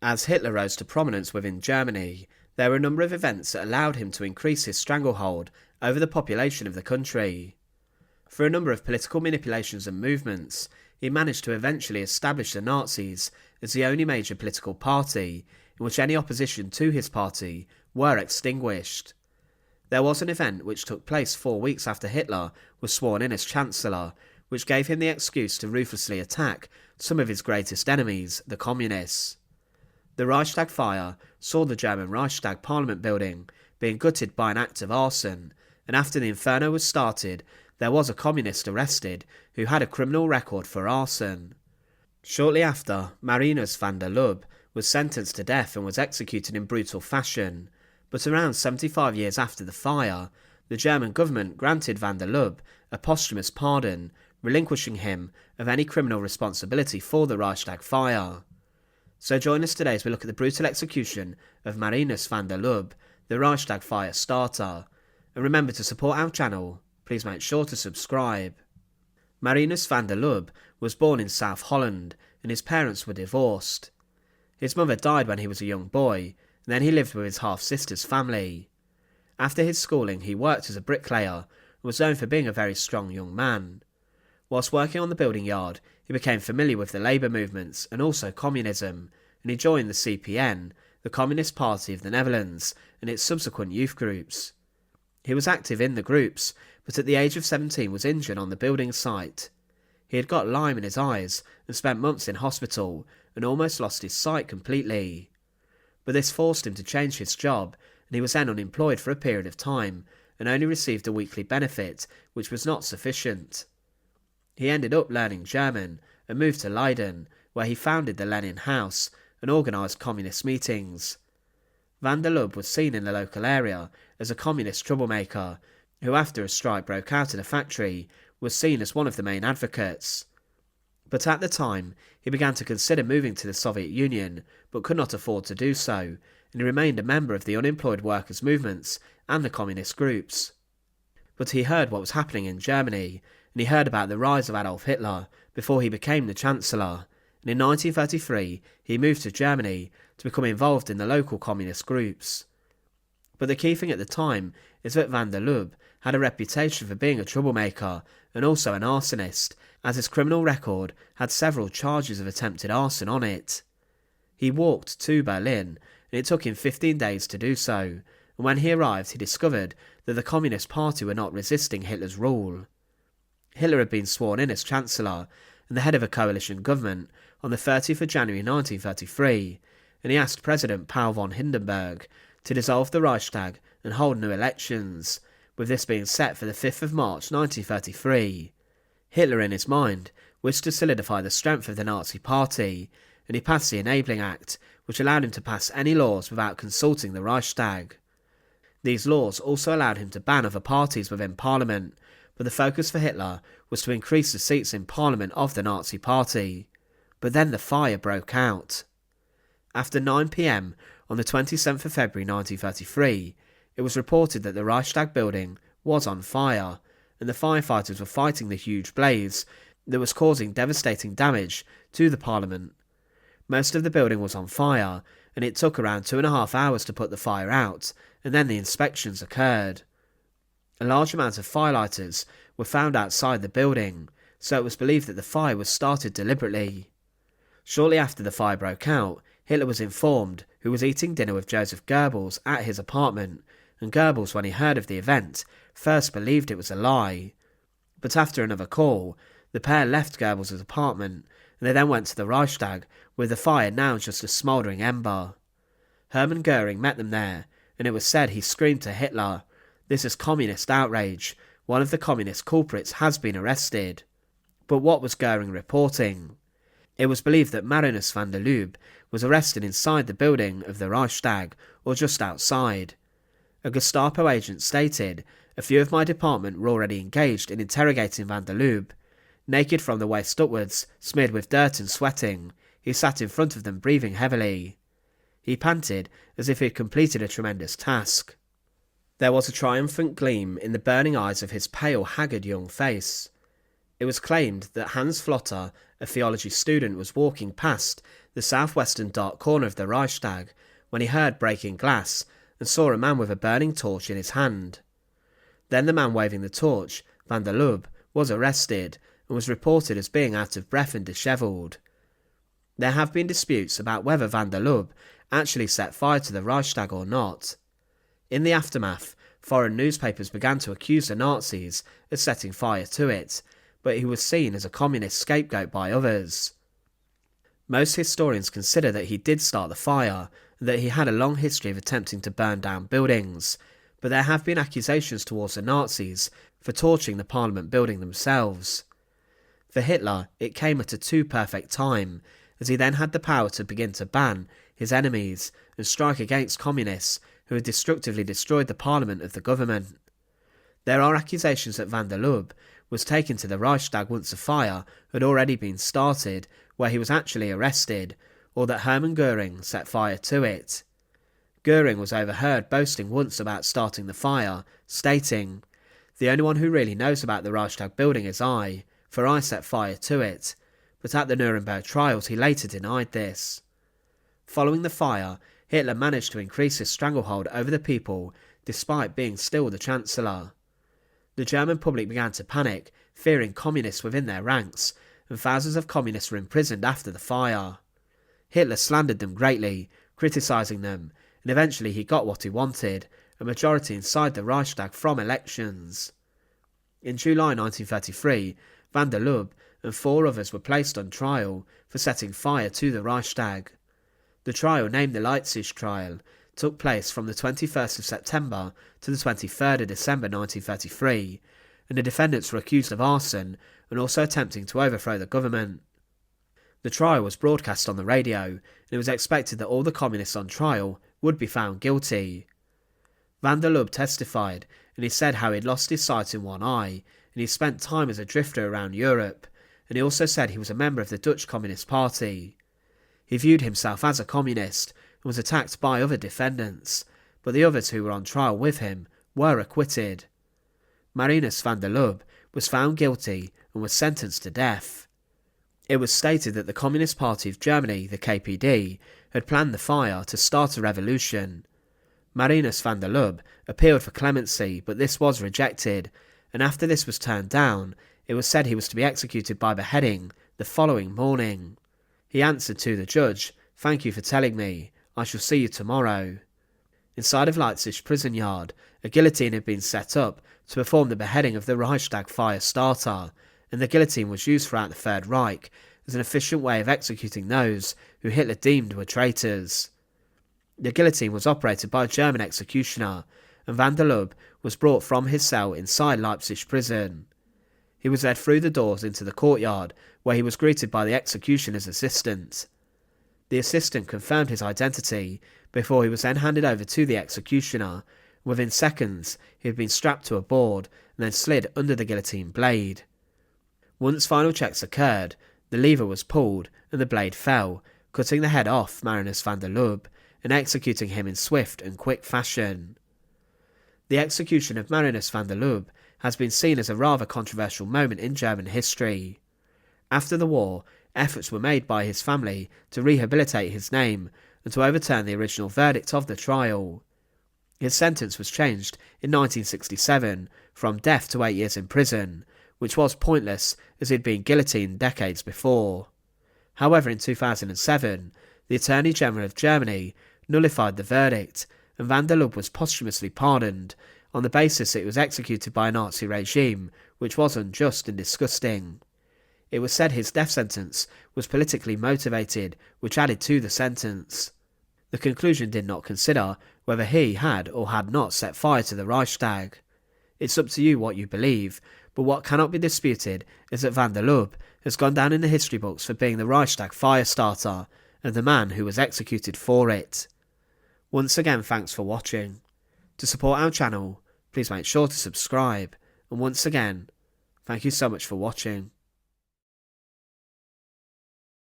As Hitler rose to prominence within Germany, there were a number of events that allowed him to increase his stranglehold over the population of the country. Through a number of political manipulations and movements, he managed to eventually establish the Nazis as the only major political party in which any opposition to his party were extinguished. There was an event which took place 4 weeks after Hitler was sworn in as Chancellor, which gave him the excuse to ruthlessly attack some of his greatest enemies, the Communists. The Reichstag Fire saw the German Reichstag Parliament building being gutted by an act of arson, and after the inferno was started, there was a communist arrested who had a criminal record for arson. Shortly after, Marinus van der Lubbe was sentenced to death and was executed in brutal fashion, but around 75 years after the fire, the German government granted van der Lubbe a posthumous pardon, relinquishing him of any criminal responsibility for the Reichstag Fire. So join us today as we look at the brutal execution of Marinus van der Lubbe, the Reichstag Firestarter, and remember to support our channel. Please make sure to subscribe. Marinus van der Lubbe was born in South Holland, and his parents were divorced. His mother died when he was a young boy, and then he lived with his half-sister's family. After his schooling, he worked as a bricklayer and was known for being a very strong young man. Whilst working on the building yard, he became familiar with the labour movements and also communism, and he joined the CPN, the Communist Party of the Netherlands, and its subsequent youth groups. He was active in the groups, but at the age of 17 was injured on the building site. He had got Lyme in his eyes and spent months in hospital and almost lost his sight completely. But this forced him to change his job, and he was then unemployed for a period of time and only received a weekly benefit, which was not sufficient. He ended up learning German and moved to Leiden, where he founded the Lenin House and organised communist meetings. Van der Lubbe was seen in the local area as a communist troublemaker, who after a strike broke out in a factory, was seen as one of the main advocates. But at the time, he began to consider moving to the Soviet Union, but could not afford to do so, and he remained a member of the unemployed workers' movements and the communist groups. But he heard what was happening in Germany, and he heard about the rise of Adolf Hitler before he became the Chancellor, and in 1933 he moved to Germany to become involved in the local communist groups. But the key thing at the time is that van der Lubbe had a reputation for being a troublemaker and also an arsonist, as his criminal record had several charges of attempted arson on it. He walked to Berlin, and it took him 15 days to do so, and when he arrived he discovered that the Communist Party were not resisting Hitler's rule. Hitler had been sworn in as Chancellor and the head of a coalition government on the 30th of January 1933, and he asked President Paul von Hindenburg to dissolve the Reichstag and hold new elections, with this being set for the 5th of March 1933. Hitler, in his mind, wished to solidify the strength of the Nazi Party, and he passed the Enabling Act, which allowed him to pass any laws without consulting the Reichstag. These laws also allowed him to ban other parties within Parliament, but the focus for Hitler was to increase the seats in Parliament of the Nazi Party. But then the fire broke out. After 9 p.m. on the 27th of February 1933, it was reported that the Reichstag building was on fire, and the firefighters were fighting the huge blaze that was causing devastating damage to the Parliament. Most of the building was on fire, and it took around 2.5 hours to put the fire out, and then the inspections occurred. A large amount of firelighters were found outside the building, so it was believed that the fire was started deliberately. Shortly after the fire broke out, Hitler was informed, who was eating dinner with Joseph Goebbels at his apartment, and Goebbels, when he heard of the event, first believed it was a lie. But after another call, the pair left Goebbels' apartment, and they then went to the Reichstag, with the fire now just a smouldering ember. Hermann Goring met them there, and it was said he screamed to Hitler, "This is communist outrage. One of the communist culprits has been arrested." But what was Goring reporting? It was believed that Marinus van der Lubbe was arrested inside the building of the Reichstag, or just outside. A Gestapo agent stated, "A few of my department were already engaged in interrogating van der Lubbe. Naked from the waist upwards, smeared with dirt and sweating, he sat in front of them breathing heavily. He panted as if he had completed a tremendous task. There was a triumphant gleam in the burning eyes of his pale, haggard young face. It was claimed that Hans Flotter, a theology student, was walking past the southwestern dark corner of the Reichstag, when he heard breaking glass and saw a man with a burning torch in his hand. Then the man waving the torch, van der Lubbe, was arrested and was reported as being out of breath and dishevelled. There have been disputes about whether van der Lubbe actually set fire to the Reichstag or not. In the aftermath, foreign newspapers began to accuse the Nazis of setting fire to it, but he was seen as a communist scapegoat by others. Most historians consider that he did start the fire and that he had a long history of attempting to burn down buildings, but there have been accusations towards the Nazis for torching the Parliament building themselves. For Hitler, it came at a too perfect time, as he then had the power to begin to ban his enemies and strike against communists who had destructively destroyed the Parliament of the government. There are accusations that van der Lubbe was taken to the Reichstag once the fire had already been started, where he was actually arrested, or that Hermann Goring set fire to it. Goring was overheard boasting once about starting the fire, stating, "The only one who really knows about the Reichstag building is I, for I set fire to it," but at the Nuremberg trials he later denied this. Following the fire, Hitler managed to increase his stranglehold over the people despite being still the Chancellor. The German public began to panic, fearing communists within their ranks, and thousands of communists were imprisoned after the fire. Hitler slandered them greatly, criticising them, and eventually he got what he wanted, a majority inside the Reichstag from elections. In July 1933, van der Lubbe and 4 others were placed on trial for setting fire to the Reichstag. The trial, named the Leipzig trial, took place from the 21st of September to the 23rd of December 1933, and the defendants were accused of arson and also attempting to overthrow the government. The trial was broadcast on the radio, and it was expected that all the communists on trial would be found guilty. Van der Lubbe testified, and he said how he had lost his sight in one eye, and he spent time as a drifter around Europe, and he also said he was a member of the Dutch Communist Party. He viewed himself as a communist and was attacked by other defendants, but the others who were on trial with him were acquitted. Marinus van der Lubbe was found guilty and was sentenced to death. It was stated that the Communist Party of Germany, the KPD, had planned the fire to start a revolution. Marinus van der Lubbe appealed for clemency, but this was rejected, and after this was turned down, it was said he was to be executed by beheading the following morning. He answered to the judge, "Thank you for telling me. I shall see you tomorrow." Inside of Leipzig prison yard, a guillotine had been set up to perform the beheading of the Reichstag Firestarter, and the guillotine was used throughout the Third Reich as an efficient way of executing those who Hitler deemed were traitors. The guillotine was operated by a German executioner, and van der Lubbe was brought from his cell inside Leipzig prison. He was led through the doors into the courtyard, where he was greeted by the executioner's assistant. The assistant confirmed his identity before he was then handed over to the executioner. Within seconds, he had been strapped to a board and then slid under the guillotine blade. Once final checks occurred, the lever was pulled and the blade fell, cutting the head off Marinus van der Lubbe and executing him in swift and quick fashion. The execution of Marinus van der Lubbe has been seen as a rather controversial moment in German history. After the war, efforts were made by his family to rehabilitate his name and to overturn the original verdict of the trial. His sentence was changed in 1967 from death to 8 years in prison, which was pointless as he had been guillotined decades before. However, in 2007, the Attorney General of Germany nullified the verdict, and van der Lubbe was posthumously pardoned on the basis that he was executed by a Nazi regime, which was unjust and disgusting. It was said his death sentence was politically motivated, which added to the sentence. The conclusion did not consider whether he had or had not set fire to the Reichstag. It's up to you what you believe, but what cannot be disputed is that van der Lubbe has gone down in the history books for being the Reichstag Firestarter and the man who was executed for it. Once again, thanks for watching. To support our channel, please make sure to subscribe, and once again, thank you so much for watching.